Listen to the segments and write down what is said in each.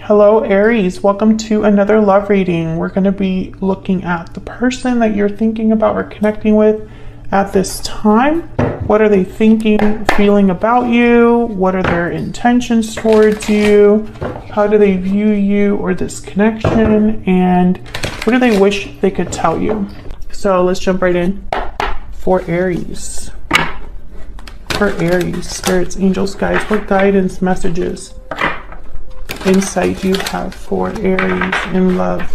Hello, Aries. Welcome to another love reading. We're going to be looking at the person that you're thinking about or connecting with at this time. What are they thinking, feeling about you? What are their intentions towards you? How do they view you or this connection? And what do they wish they could tell you? So let's jump right in. For Aries. For Aries, spirits, angels, guides, what guidance messages, insight you have for Aries in love?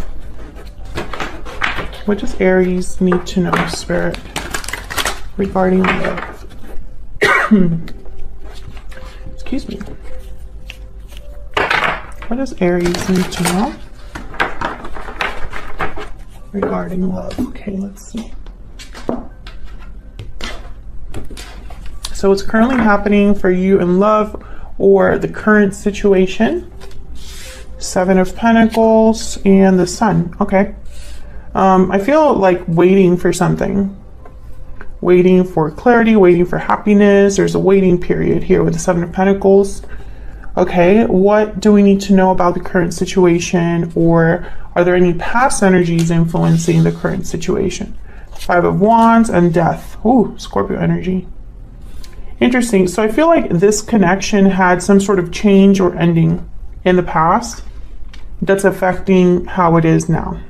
What does Aries need to know, Spirit, regarding love? Excuse me. What does Aries need to know regarding love? Okay, let's see. So what's currently happening for you in love or the current situation? Seven of Pentacles and the Sun. Okay. I feel like waiting for something. Waiting for clarity, waiting for happiness. There's a waiting period here with the Seven of Pentacles. Okay, what do we need to know about the current situation, or are there any past energies influencing the current situation? Five of Wands and Death. Ooh, Scorpio energy. Interesting. So I feel like this connection had some sort of change or ending in the past that's affecting how it is now.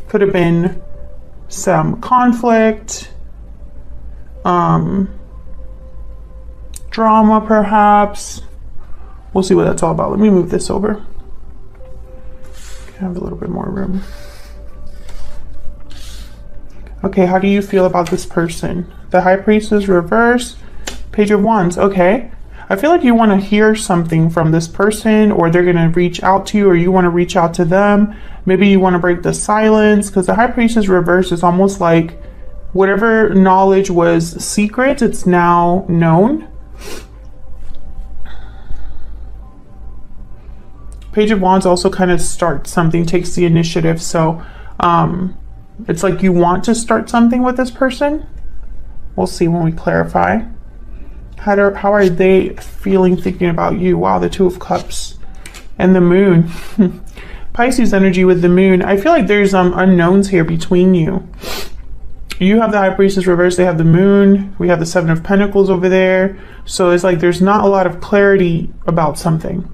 Could have been some conflict, drama perhaps. We'll see what that's all about. Let me move this over. Have a little bit more room. Okay, how do you feel about this person? The High Priestess reverse, Page of Wands. Okay, I feel like you want to hear something from this person, or they're going to reach out to you, or you want to reach out to them. Maybe you want to break the silence, because the High Priestess reverse is almost like whatever knowledge was secret, it's now known. Page of Wands also kind of starts something, takes the initiative. So it's like you want to start something with this person. We'll see when we clarify. How are they feeling, thinking about you? Wow, the Two of Cups and the Moon. Pisces energy with the Moon. I feel like there's unknowns here between you. You have the High Priestess reverse, they have the Moon. We have the Seven of Pentacles over there. So it's like there's not a lot of clarity about something.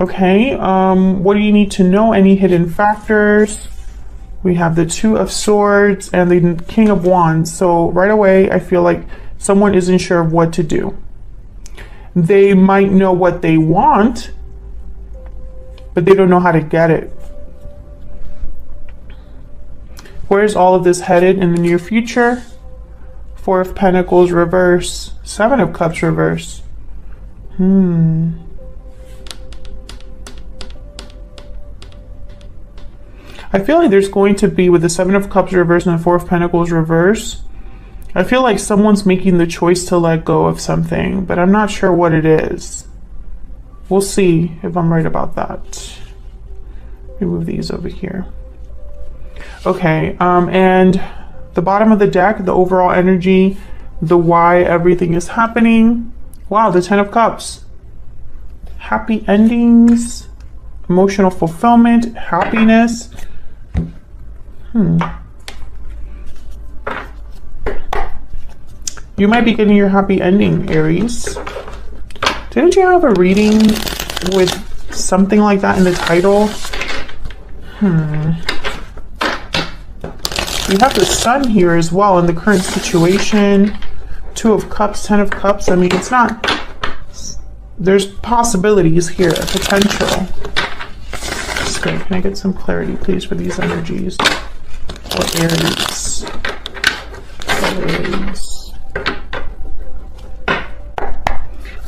Okay, what do you need to know? Any hidden factors? We have the Two of Swords and the King of Wands. So right away, I feel like someone isn't sure of what to do. They might know what they want, but they don't know how to get it. Where's all of this headed in the near future? Four of Pentacles reverse, Seven of Cups reverse. I feel like there's going to be, with the Seven of Cups reverse and the Four of Pentacles reverse, I feel like someone's making the choice to let go of something, but I'm not sure what it is. We'll see if I'm right about that. Let me move these over here. Okay, and the bottom of the deck, the overall energy, the why everything is happening. Wow, the Ten of Cups. Happy endings, emotional fulfillment, happiness. You might be getting your happy ending, Aries. Didn't you have a reading with something like that in the title? You have the Sun here as well in the current situation. Two of Cups, Ten of Cups. I mean, it's not... There's possibilities here, potential. Okay, can I get some clarity, please, for these energies? For Aries. For Aries.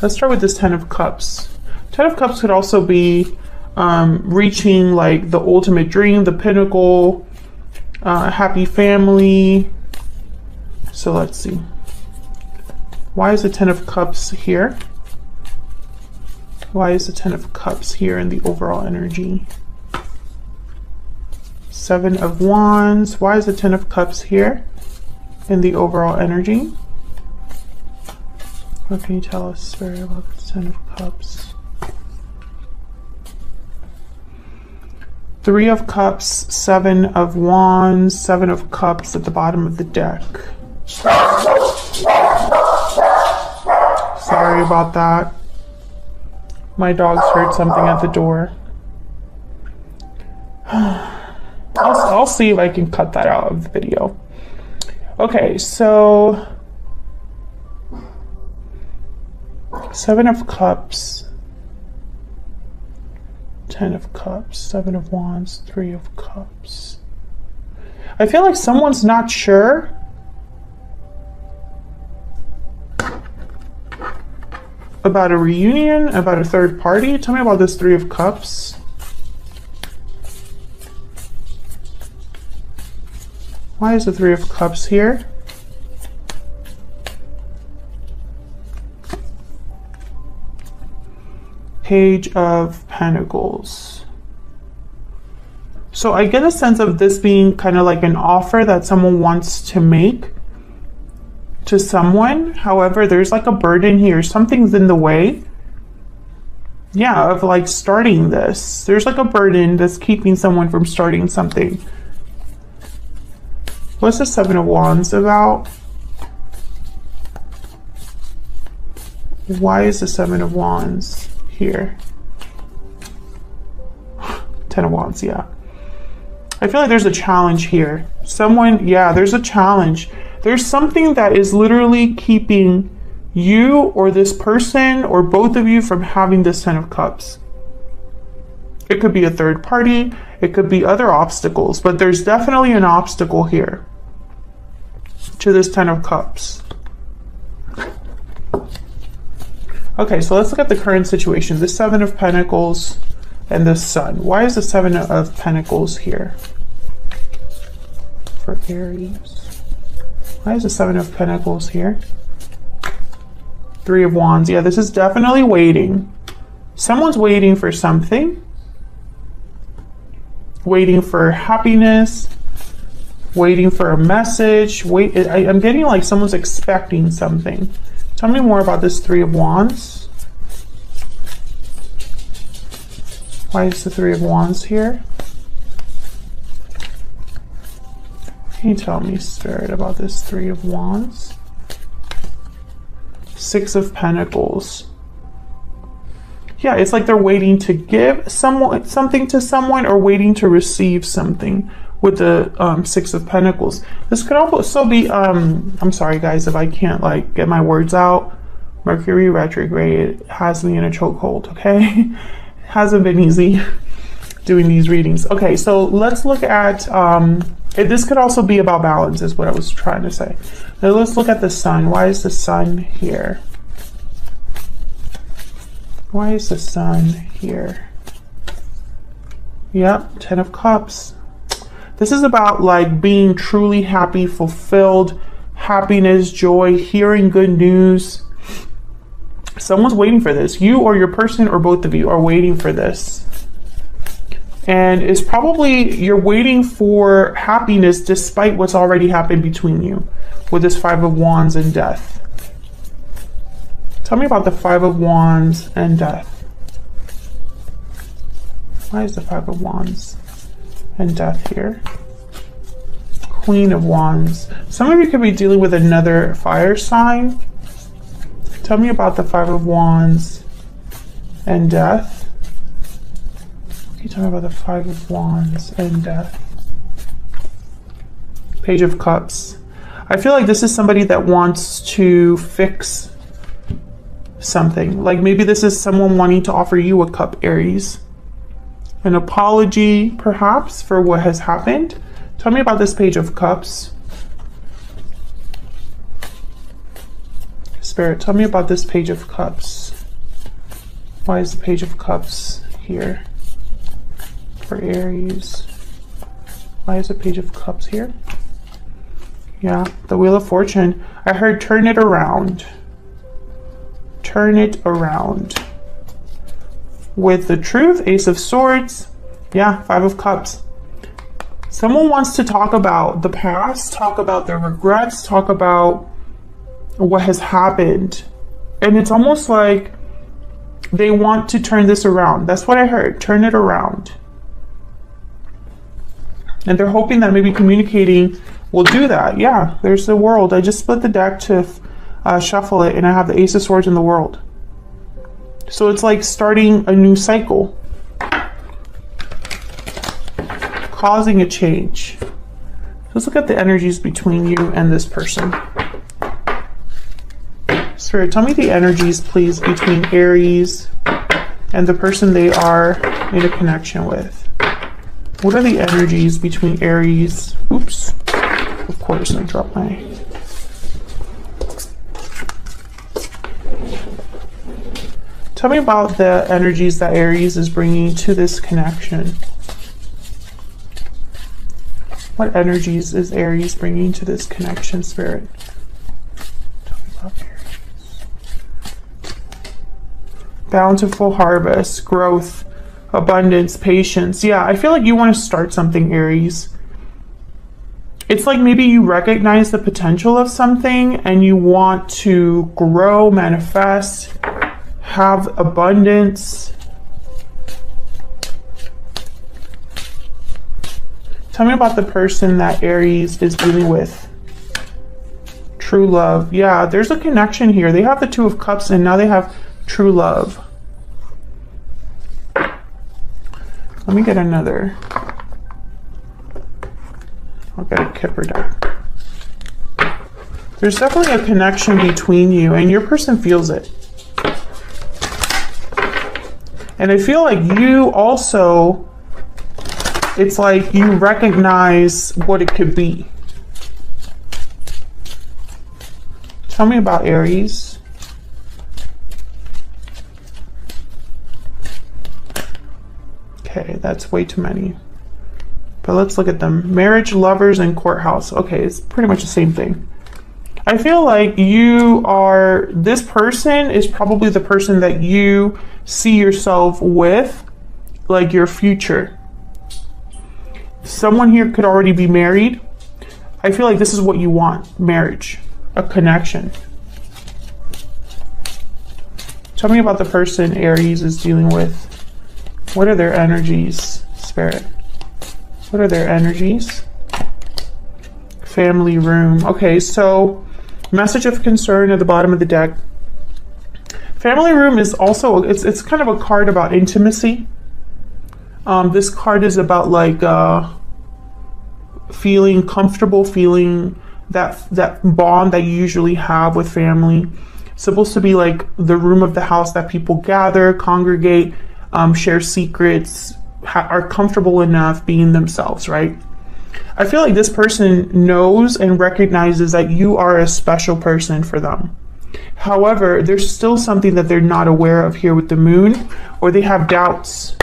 Let's start with this Ten of Cups. Ten of Cups could also be reaching like the ultimate dream, the pinnacle, happy family. So let's see. Why is the Ten of Cups here? Why is the Ten of Cups here in the overall energy? Seven of Wands. Why is the Ten of Cups here in the overall energy? What can you tell us, Spirit, about the Ten of Cups? Three of Cups, Seven of Wands, Seven of Cups at the bottom of the deck. Sorry about that. My dogs heard something at the door. I'll see if I can cut that out of the video. Okay, so Seven of Cups, Ten of Cups, Seven of Wands, Three of Cups. I feel like someone's not sure. About a reunion, about a third party. Tell me about this Three of Cups. Why is the Three of Cups here? Page of Pentacles. So I get a sense of this being kind of like an offer that someone wants to make to someone. However, there's like a burden here. Something's in the way. Yeah, of like starting this. There's like a burden that's keeping someone from starting something. What's the Seven of Wands about? Why is the Seven of Wands here? Ten of Wands, yeah. I feel like there's a challenge here. Someone, yeah, there's a challenge. There's something that is literally keeping you or this person or both of you from having this Ten of Cups. It could be a third party. It could be other obstacles, but there's definitely an obstacle here to this Ten of Cups. Okay, so let's look at the current situation. The Seven of Pentacles and the Sun. Why is the Seven of Pentacles here for Aries? Why is the Seven of Pentacles here? Three of Wands. Yeah, this is definitely waiting. Someone's waiting for something. Waiting for happiness. Waiting for a message. I'm getting like someone's expecting something. Tell me more about this Three of Wands. Why is the Three of Wands here? Can you tell me, Spirit, about this Three of Wands? Six of Pentacles. Yeah, it's like they're waiting to give someone something to someone or waiting to receive something with the Six of Pentacles. This could also be, I'm sorry guys if I can't like get my words out. Mercury retrograde has me in a chokehold, okay? Hasn't been easy doing these readings. Okay, so let's look at, this could also be about balance is what I was trying to say. Now let's look at the Sun. Why is the Sun here? Why is the Sun here? Yep, Ten of Cups. This is about like being truly happy, fulfilled, happiness, joy, hearing good news. Someone's waiting for this. You or your person or both of you are waiting for this. And it's probably you're waiting for happiness despite what's already happened between you with this Five of Wands and Death. Tell me about the Five of Wands and Death. Why is the Five of Wands and Death here? Queen of Wands. Some of you could be dealing with another fire sign. Tell me about the Five of Wands and Death. Can you tell me about the Five of Wands and Death? Page of Cups. I feel like this is somebody that wants to fix something. Like maybe this is someone wanting to offer you a cup, Aries. An apology, perhaps, for what has happened. Tell me about this Page of Cups. Spirit, tell me about this Page of Cups. Why is the Page of Cups here for Aries? Why is the Page of Cups here? Yeah, the Wheel of Fortune. I heard turn it around. Turn it around. With the Truth, Ace of Swords. Yeah, Five of Cups. Someone wants to talk about the past, talk about their regrets, talk about what has happened. And it's almost like they want to turn this around. That's what I heard. Turn it around. And they're hoping that maybe communicating will do that. Yeah, there's the World. I just split the deck to shuffle it, and I have the Ace of Swords in the World. So it's like starting a new cycle. Causing a change. Let's look at the energies between you and this person. Spirit, tell me the energies, please, between Aries and the person they are in a connection with. What are the energies between Aries? Oops. Of course, I dropped my... Tell me about the energies that Aries is bringing to this connection. What energies is Aries bringing to this connection, Spirit? Tell me about Aries. Bountiful harvest, growth, abundance, patience. Yeah, I feel like you want to start something, Aries. It's like maybe you recognize the potential of something and you want to grow, manifest, have abundance. Tell me about the person that Aries is dealing with. True love. Yeah, there's a connection here. They have the Two of Cups and now they have true love. Let me get another. I'll get a Kipper deck. There's definitely a connection between you and your person feels it. And I feel like you also, it's like you recognize what it could be. Tell me about Aries. Okay, that's way too many. But let's look at them. Marriage, lovers, and courthouse. Okay, it's pretty much the same thing. I feel like you are, this person is probably the person that you see yourself with, like your future. Someone here could already be married. I feel like this is what you want, marriage, a connection. Tell me about the person Aries is dealing with. What are their energies, Spirit? What are their energies? Family room. Okay, so message of concern at the bottom of the deck. Family room is also, it's kind of a card about intimacy. This card is about like feeling comfortable, feeling that bond that you usually have with family. It's supposed to be like the room of the house that people gather, congregate, share secrets, are comfortable enough being themselves, right? I feel like this person knows and recognizes that you are a special person for them. However, there's still something that they're not aware of here with the moon, or they have doubts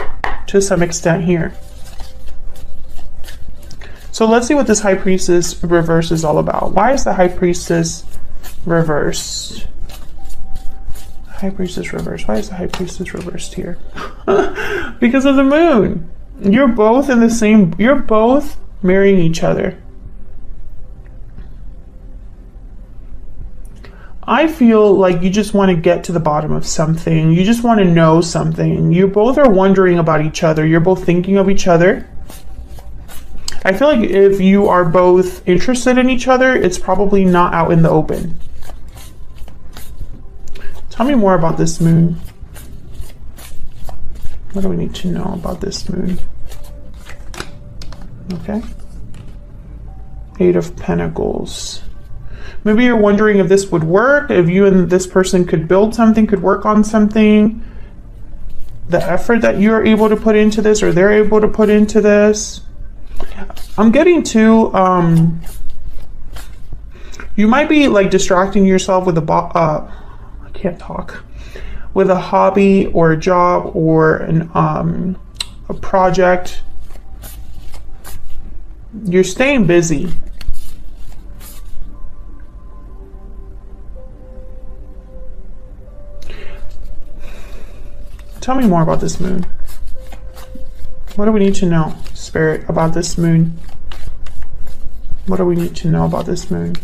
to some extent here. So let's see what this High Priestess reverse is all about. Why is the High Priestess reversed? High Priestess reversed. Why is the High Priestess reversed here? Because of the moon. You're both in the same, you're both marrying each other. I feel like you just want to get to the bottom of something. You just want to know something. You both are wondering about each other. You're both thinking of each other. I feel like if you are both interested in each other, it's probably not out in the open. Tell me more about this moon. What do we need to know about this moon? Okay. Eight of Pentacles. Maybe you're wondering if this would work, if you and this person could build something, could work on something. The effort that you're able to put into this, or they're able to put into this. I'm getting to, you might be like distracting yourself with I can't talk. With a hobby or a job or a project. You're staying busy. Tell me more about this moon. What do we need to know, Spirit, about this moon? What do we need to know about this moon?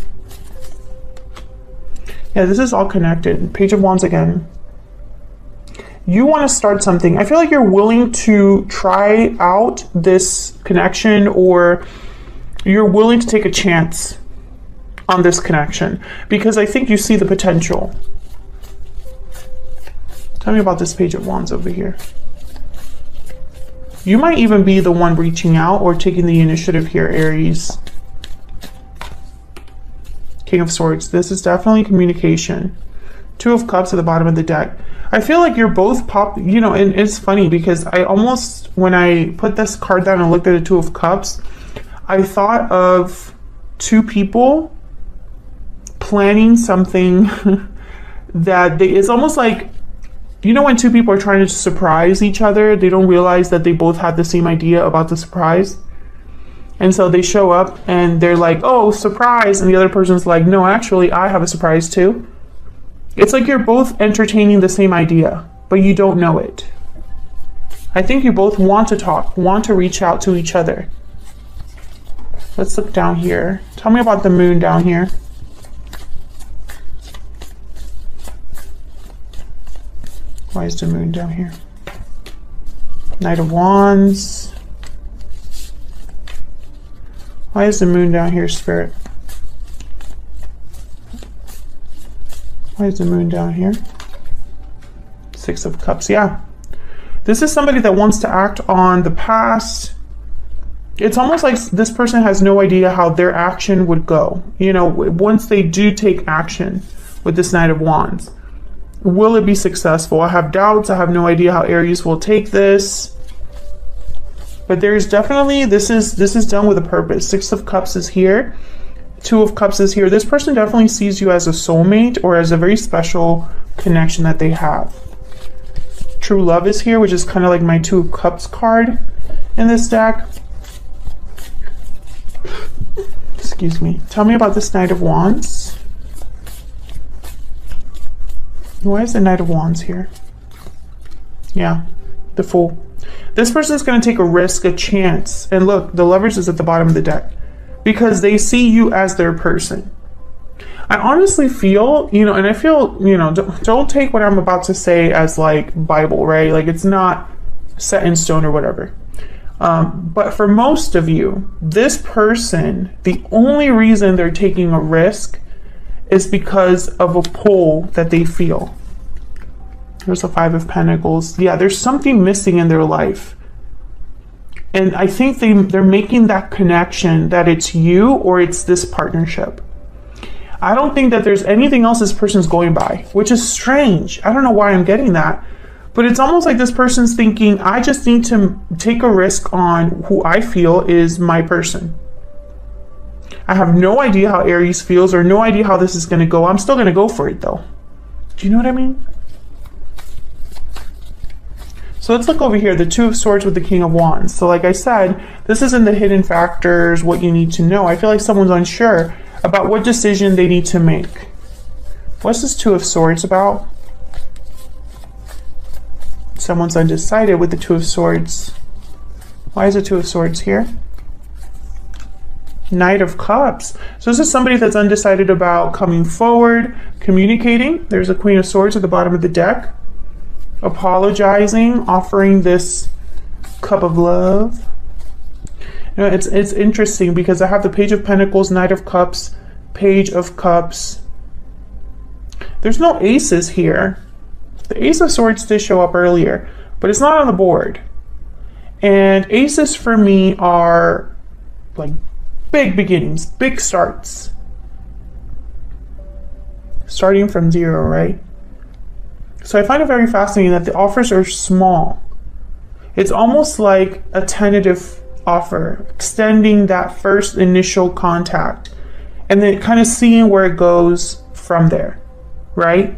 Yeah, this is all connected. Page of Wands again. You want to start something. I feel like you're willing to try out this connection, or you're willing to take a chance on this connection because I think you see the potential. Tell me about this Page of Wands over here. You might even be the one reaching out or taking the initiative here, Aries. King of Swords. This is definitely communication. Two of Cups at the bottom of the deck. I feel like you're both you know, and it's funny because I almost, when I put this card down and looked at the Two of Cups, I thought of two people planning something that it's almost like, you know, when two people are trying to surprise each other, they don't realize that they both had the same idea about the surprise. And so they show up and they're like, oh, surprise. And the other person's like, no, actually, I have a surprise too. It's like you're both entertaining the same idea, but you don't know it. I think you both want to talk, want to reach out to each other. Let's look down here. Tell me about the moon down here. Why is the moon down here? Knight of Wands. Why is the moon down here, Spirit? Why is the moon down here? Six of Cups, yeah. This is somebody that wants to act on the past. It's almost like this person has no idea how their action would go. You know, once they do take action with this Knight of Wands. Will it be successful? I have doubts. I have no idea how Aries will take this. But there's definitely, this is done with a purpose. Six of Cups is here. Two of Cups is here. This person definitely sees you as a soulmate or as a very special connection that they have. True love is here, which is kind of like my Two of Cups card in this deck. Excuse me. Tell me about this Knight of Wands. Why is the Knight of Wands here? Yeah, the Fool. This person is going to take a risk, a chance. And look, the Lovers is at the bottom of the deck because they see you as their person. I honestly feel, you know, and I feel, you know, don't take what I'm about to say as like Bible, right? Like it's not set in stone or whatever. But for most of you, this person, the only reason they're taking a risk is because of a pull that they feel. There's the Five of Pentacles. Yeah, there's something missing in their life. And I think they're making that connection that it's you or it's this partnership. I don't think that there's anything else this person's going by, which is strange. I don't know why I'm getting that. But it's almost like this person's thinking, I just need to take a risk on who I feel is my person. I have no idea how Aries feels or no idea how this is going to go. I'm still going to go for it though. Do you know what I mean? So let's look over here, the Two of Swords with the King of Wands. So like I said, this is in the hidden factors, what you need to know. I feel like someone's unsure about what decision they need to make. What's this Two of Swords about? Someone's undecided with the Two of Swords. Why is the Two of Swords here? Knight of Cups. So this is somebody that's undecided about coming forward, communicating. There's a Queen of Swords at the bottom of the deck. Apologizing, offering this cup of love. You know, it's interesting because I have the Page of Pentacles, Knight of Cups, Page of Cups. There's no aces here. The Ace of Swords did show up earlier, but it's not on the board. And aces for me are like big beginnings, big starts. Starting from zero, right? So I find it very fascinating that the offers are small. It's almost like a tentative offer, extending that first initial contact and then kind of seeing where it goes from there, right?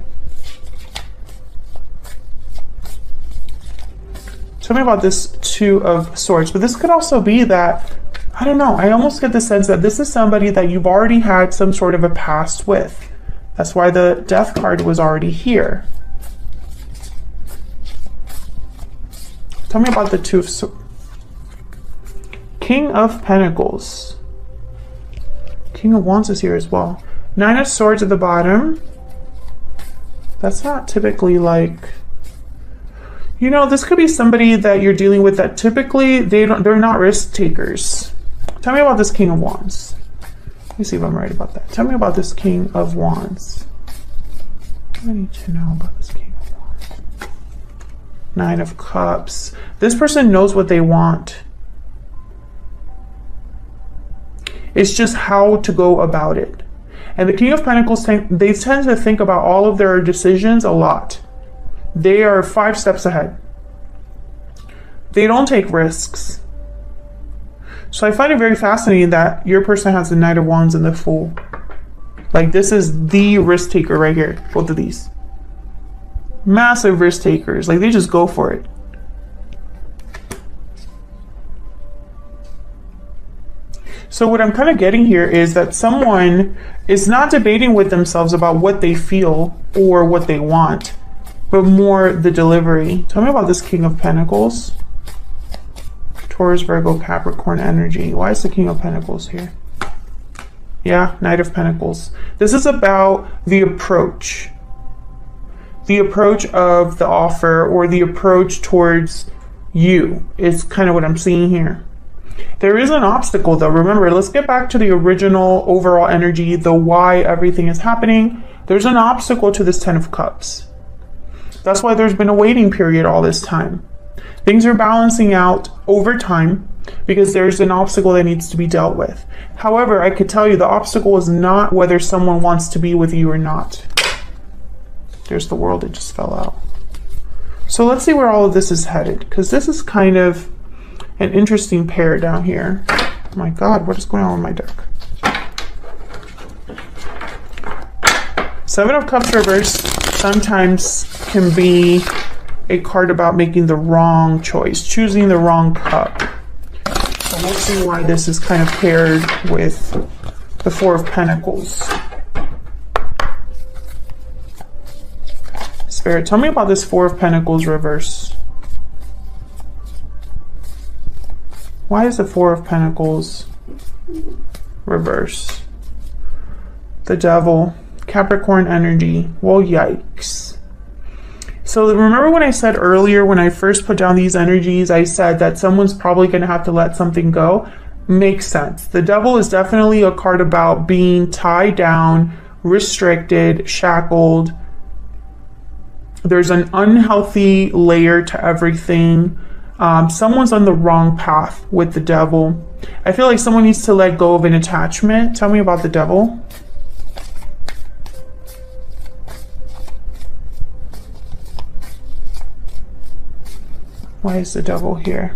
Tell me about this Two of Swords, but this could also be that, I don't know, I almost get the sense that this is somebody that you've already had some sort of a past with. That's why the Death card was already here. Tell me about the Two of Swords. King of Pentacles. King of Wands is here as well. Nine of Swords at the bottom. That's not typically like... You know, this could be somebody that you're dealing with that typically they're not risk takers. Tell me about this King of Wands. Let me see if I'm right about that. Tell me about this King of Wands. I need to know about this King of Wands. Nine of Cups. This person knows what they want. It's just how to go about it. And the King of Pentacles, they tend to think about all of their decisions a lot. They are 5 steps ahead. They don't take risks. So I find it very fascinating that your person has the Knight of Wands and the Fool. Like, this is the risk taker right here, both of these. Massive risk takers. Like, they just go for it. So what I'm kind of getting here is that someone is not debating with themselves about what they feel or what they want, but more the delivery. Tell me about this King of Pentacles. Taurus, Virgo, Capricorn energy. Why is the King of Pentacles here? Yeah, Knight of Pentacles. This is about the approach. The approach of the offer, or the approach towards you, is kind of what I'm seeing here. There is an obstacle though. Remember, let's get back to the original overall energy, the why everything is happening. There's an obstacle to this 10 of Cups. That's why there's been a waiting period all this time. Things are balancing out over time because there's an obstacle that needs to be dealt with. However, I could tell you the obstacle is not whether someone wants to be with you or not. There's the World, it just fell out. So let's see where all of this is headed, because this is kind of an interesting pair down here. Oh my God, what is going on with my deck? 7 of Cups reversed sometimes can be a card about making the wrong choice, choosing the wrong cup. So let's see why this is kind of paired with the 4 of Pentacles. Spirit, tell me about this 4 of Pentacles reverse. Why is the 4 of Pentacles reverse? The Devil, Capricorn energy. Well, yikes. So remember when I said earlier, when I first put down these energies, I said that someone's probably going to have to let something go? Makes sense. The Devil is definitely a card about being tied down, restricted, shackled. There's an unhealthy layer to everything. Someone's on the wrong path with the Devil. I feel like someone needs to let go of an attachment. Tell me about the Devil. Why is the Devil here?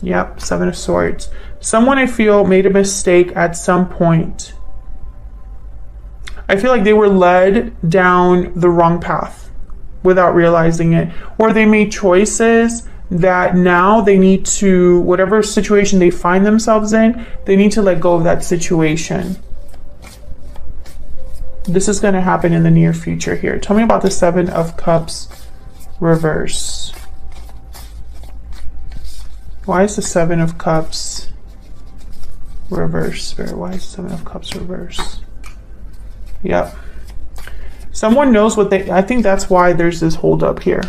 Yep, 7 of Swords. Someone, I feel, made a mistake at some point. I feel like they were led down the wrong path without realizing it. Or they made choices that now they need to, whatever situation they find themselves in, they need to let go of that situation. This is going to happen in the near future here. Tell me about the 7 of Cups reverse. Why is the 7 of Cups reverse, Spirit? Why is the 7 of Cups reverse? Yep. Someone knows what they... I think that's why there's this hold up here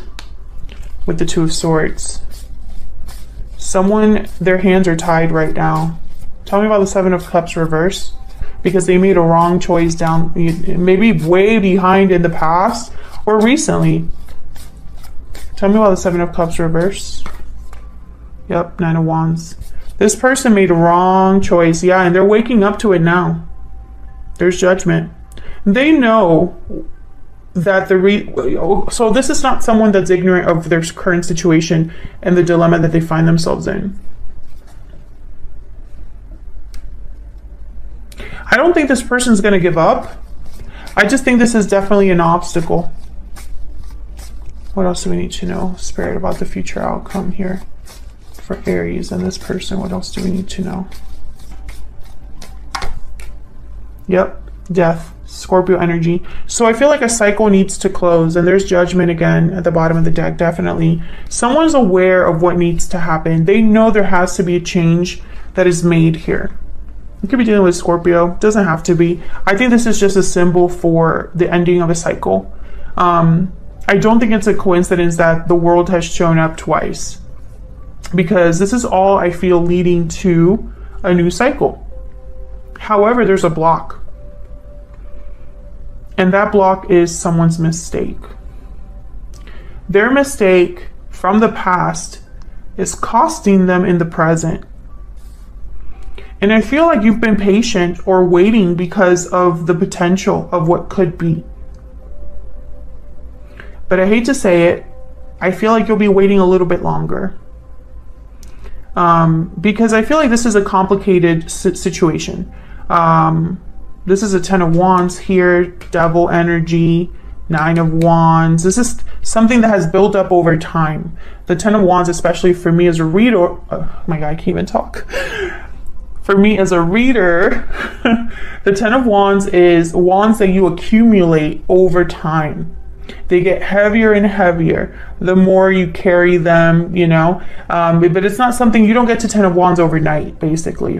with the 2 of Swords. Someone, their hands are tied right now. Tell me about the 7 of Cups reverse. Because they made a wrong choice down, maybe way behind in the past or recently. Tell me about the 7 of Cups reverse. Yep, 9 of Wands. This person made a wrong choice. Yeah, and they're waking up to it now. There's judgment. They know that so this is not someone that's ignorant of their current situation and the dilemma that they find themselves in. I don't think this person's going to give up. I just think this is definitely an obstacle. What else do we need to know, Spirit, about the future outcome here for Aries and this person? What else do we need to know? Yep, Death, Scorpio energy. So I feel like a cycle needs to close, and there's judgment again at the bottom of the deck, definitely. Someone's aware of what needs to happen. They know there has to be a change that is made here. You could be dealing with Scorpio. Doesn't have to be. I think this is just a symbol for the ending of a cycle. I don't think it's a coincidence that the world has shown up twice, because this is all I feel leading to a new cycle. However, there's a block. And that block is someone's mistake. Their mistake from the past is costing them in the present. And I feel like you've been patient or waiting because of the potential of what could be. But I hate to say it, I feel like you'll be waiting a little bit longer. Because I feel like this is a complicated situation. This is a 10 of Wands here, Devil energy, 9 of Wands. This is something that has built up over time. The 10 of Wands, especially for me as a reader, oh my God, I can't even talk. For me as a reader, the 10 of Wands is wands that you accumulate over time. They get heavier and heavier the more you carry them, you know. But it's not something, you don't get to 10 of Wands overnight, basically.